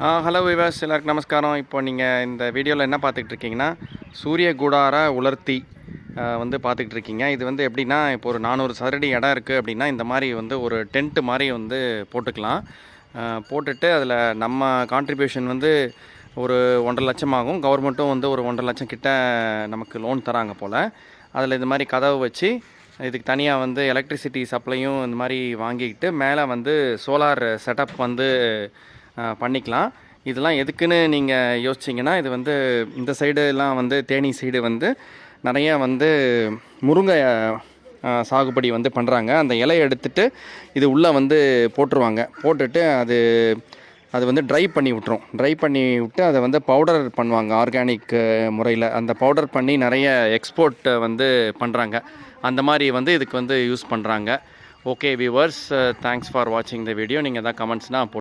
Hello விவாஸ், எல்லாருக்கும் நமஸ்காரம். இப்போ நீங்கள் இந்த வீடியோவில் என்ன பார்த்துக்கிட்டு இருக்கீங்கன்னா, சூரிய கூடார உலர்த்தி வந்து பார்த்துக்கிட்டு இருக்கீங்க. இது வந்து எப்படின்னா, இப்போ ஒரு 400 சதுரடி இடம் இருக்குது அப்படின்னா, இந்த மாதிரி வந்து ஒரு டென்ட்டு மாதிரி வந்து போட்டுக்கலாம். போட்டுட்டு அதில் நம்ம கான்ட்ரிபியூஷன் வந்து ஒரு 1,50,000 லட்சம் ஆகும். கவர்மெண்ட்டும் வந்து ஒரு 1,50,000 லட்சம் கிட்ட நமக்கு லோன் தராங்க போல். அதில் இது மாதிரி கதவு வச்சு இதுக்கு தனியாக வந்து எலக்ட்ரிசிட்டி சப்ளையும் இந்த மாதிரி வாங்கிக்கிட்டு மேலே வந்து சோலார் செட்டப் வந்து பண்ணிக்கலாம். இதெல்லாம் எதுக்குன்னு நீங்கள் யோசிச்சிங்கன்னா, இது வந்து இந்த சைடுலாம் வந்து தேனி சைடு வந்து நிறைய வந்து முருங்கை சாகுபடி வந்து பண்ணுறாங்க. அந்த இலையை எடுத்துகிட்டு இது உள்ளே வந்து போட்டுருவாங்க. போட்டுட்டு அது வந்து ட்ரை பண்ணி விட்டுரும். ட்ரை பண்ணி விட்டு அதை வந்து பவுடர் பண்ணுவாங்க ஆர்கானிக் முறையில். அந்த பவுடர் பண்ணி நிறைய எக்ஸ்போர்ட் வந்து பண்ணுறாங்க. அந்த மாதிரி வந்து இதுக்கு வந்து யூஸ் பண்ணுறாங்க. ஓகே வியூவர்ஸ், தேங்க்ஸ் ஃபார் வாட்சிங் த வீடியோ. நீங்கள் எதாவது கமெண்ட்ஸ்னால்